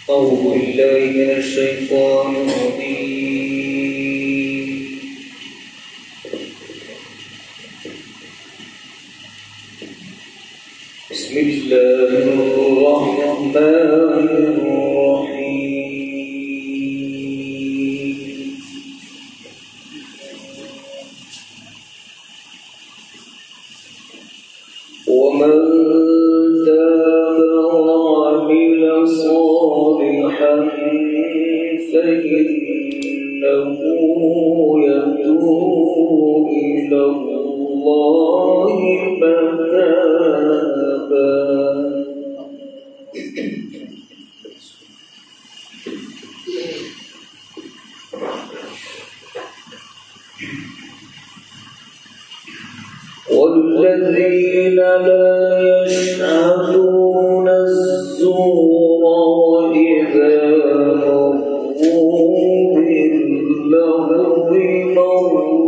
أعوذ بالله من الشيطان الرجيم. بسم الله الرحمن الرحيم. ومن تاب وعمل صالحا فإنه يتوب إلى الله متابا. والذين لا يشهدون الزور وإذا مروا باللغو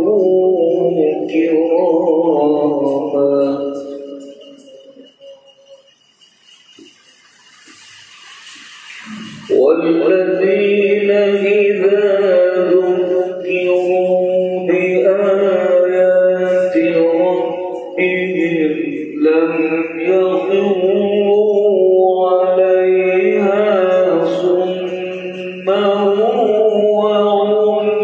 مروا كراما. والذين إذا ذكروا بآيات ربهم لم يخروا عليها صما وعميانا.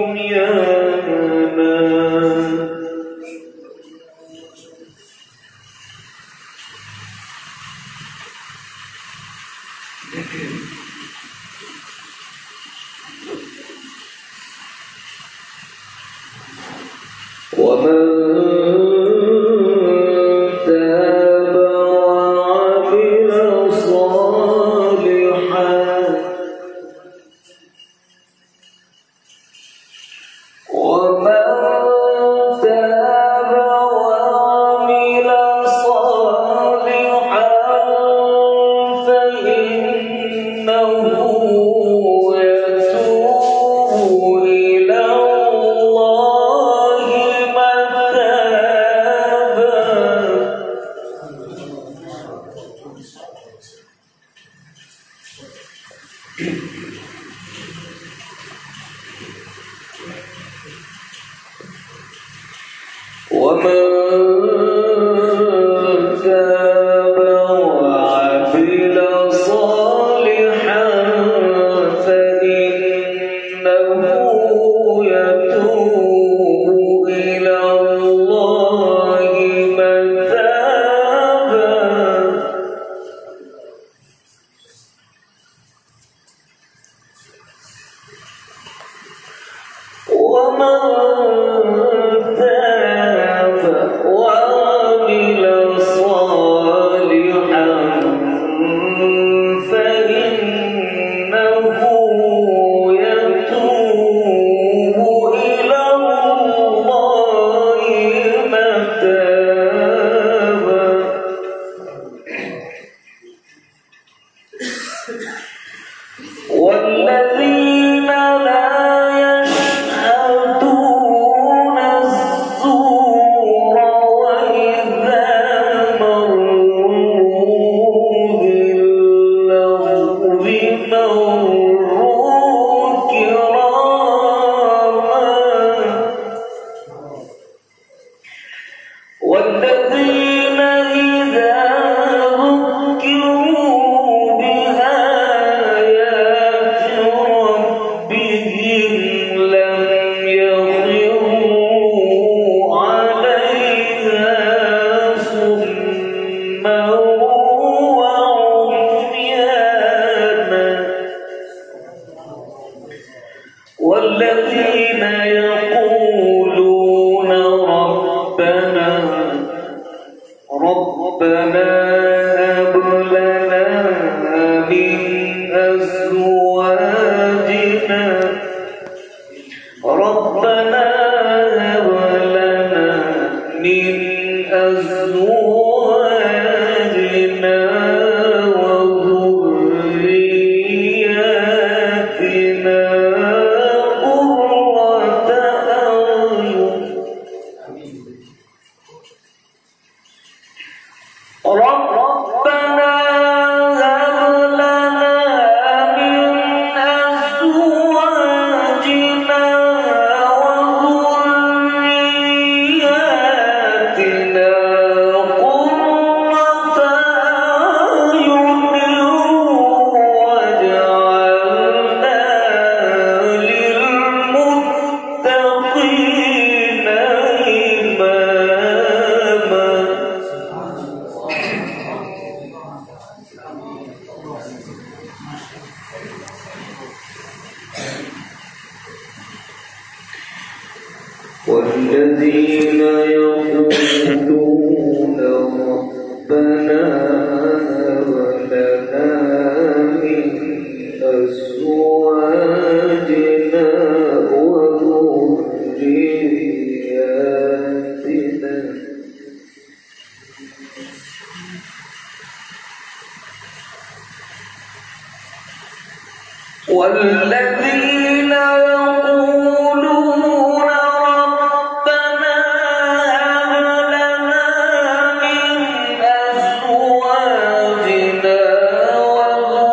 ومن تاب وعمل صالحا والذين يقولون ربنا هب لنا من أزواجنا ربنا هب لنا من أزواجنا وذرياتنا قرة أعين ربنا والذين يقولون ربنا هب لنا من أزواجنا وذرياتنا والذين يقولون ربنا هب لنا من أزواجنا وذرياتنا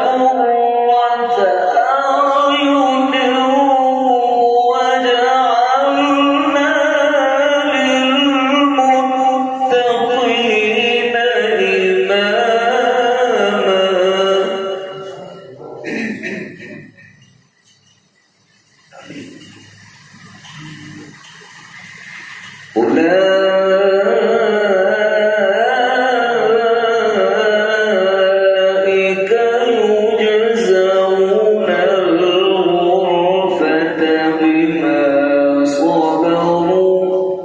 قرة أعين واجعلنا للمتقين أولئك يجزون الغرفة بما صبروا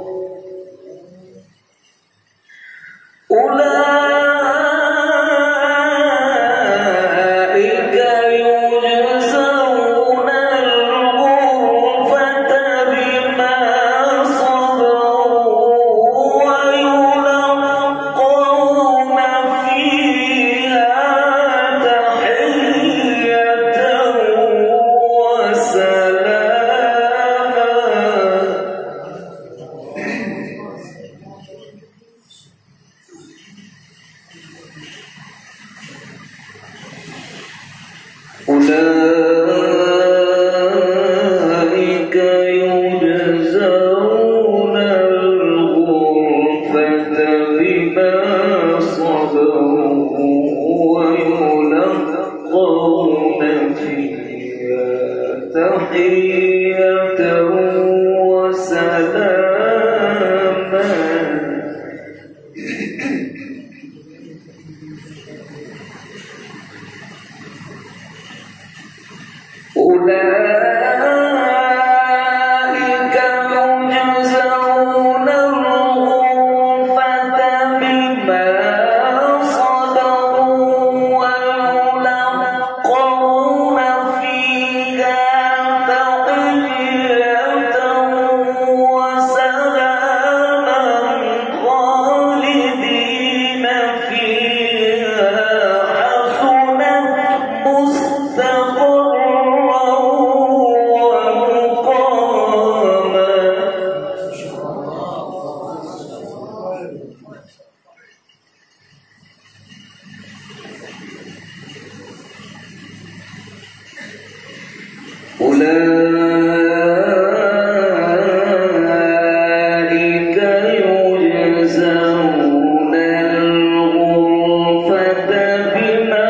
أولئك يجزون الغرفة بما صبروا ويلقون فيها تحية أولئك يجزون الغرفة بما صبروا ويلقون فيها تحية وسلاما أولئك يجزون الغرفة بما صبروا ويلقون فيها تحية وسلاما خالدين فيها حسنت مستقرا أولئك يجزون الغرفة بما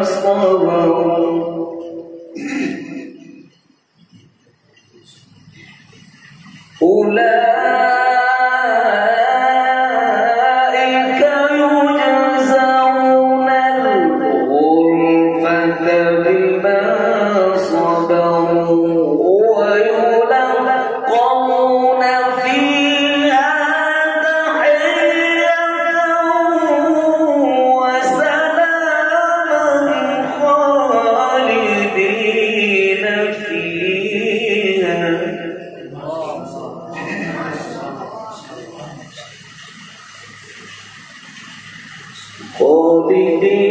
صبروا أولئك يجزون الغرفة بما صبروا ويلقون فيها تحية وسلاما خالدين فيها خالدين